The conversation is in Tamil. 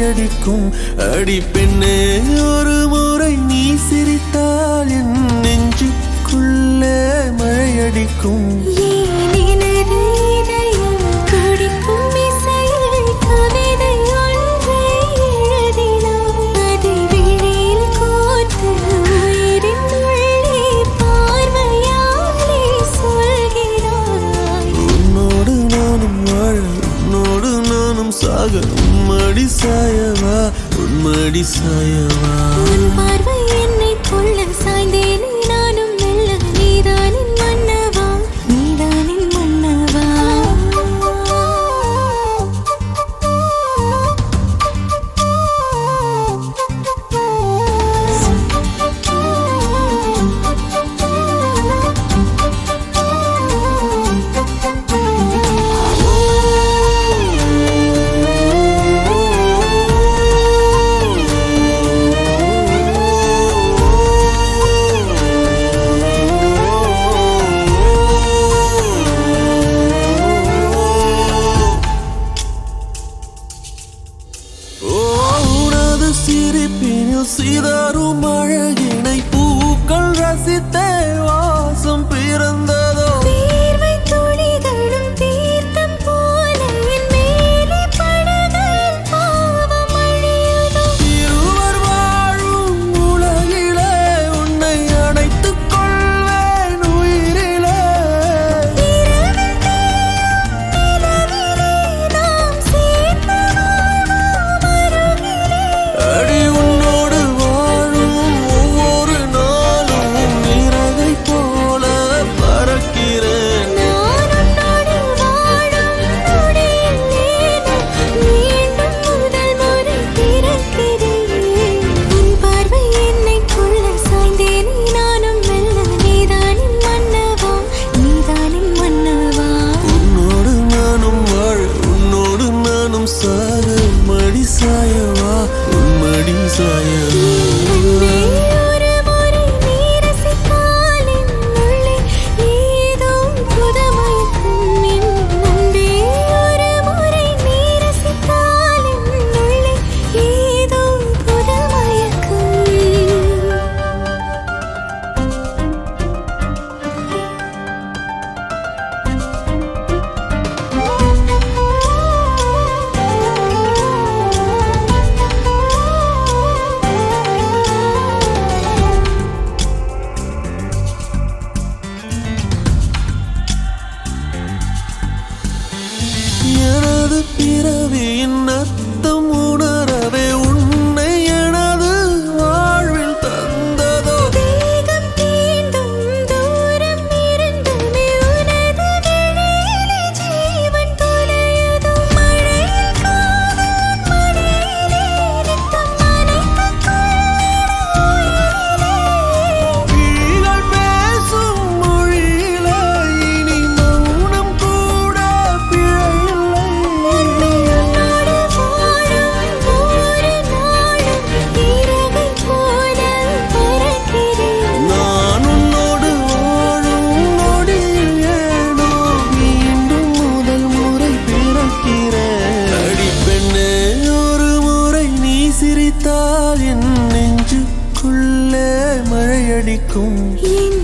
மழையடிக்கும். அடி பெண்ணே ஒரு முறை நீ சிரித்தால் என் நெஞ்சுக்குள்ளே மழையடிக்கும். சாக உம்மடி சாயவா உன்மடி சாயவா. உன் பார்வை என்னை கொள்ள சாய்ந்தேனே நானும் மெல்ல. நீதானின் மன்னவா நீதானின் மன்னவா. சிரிப்பினில் சிதறும் அழகினை பூக்கள் ரசித்தே வாசம் பிறந்ததோ. தீர்வை துளிகளும் தீர்த்தம் போல என் மேலே படுகையில் பாவம் அழியுதோ. இருவர் வாழும் உலகிலே உன்னை அணைத்துக் கொள்வேன் உயிரிலே. இரவில் தேயும் நிலவிலே நாம் சேர்ந்து வாழ்வோம் அருகிலே. அடி உன்னோடு வாழும் ஒவ்வொரு நாளும் இறகை போல பறக்கிறேன். நான் உன்னோடு வாழும் நொடியில் மீண்டும் முதல் முறை பிறக்கிறேன். உன் பார்வை என்னை கொள்ள சாய்ந்தேனே நானும் மெல்ல. நீதானின் மன்னவா நீதானின் மன்னவா. உன்னோடு நானும் வாழ உன்னோடு நானும் சாக மடி சாயவா உன்மடி சாயவா. அன்பே ஒரு முறை நீ ரசித்தால் என் உள்ளே ஏதோ புதுமயக்கம். என் அன்பே ஒரு முறை நீ ரசித்தால் என் உள்ளே ஏதோ புதுமயக்கம். எனது பிறவியின் அர்த்தம் உணரவே உன்னை எனது வாழ்வில் தந்ததோ. தேகம் தீண்டும் தூரம் இருந்துமே உனது விழியிலே ஜீவன் தொலையுதோ. மழையில் காதல் மடியிலே ரத்தம் நனைத்துக் கொள்ளிட உயிரிலே. விழிகள் பேசும் மொழியிலே இனி மௌனம் கூட பிழையில்லை. உன்னோடு வாழும் ஒவ்வொரு நாளும் இறகை போல பறக்கிறேன். நான் உன்னோடு வாழும் நொடியில் ஏனோ மீண்டும் முதல் முறை பிறக்கிறேன். அடி பெண்ணே ஒரு முறை நீ சிரித்தால் என் நெஞ்சுக்குள்ளே மழையடிக்கும். என்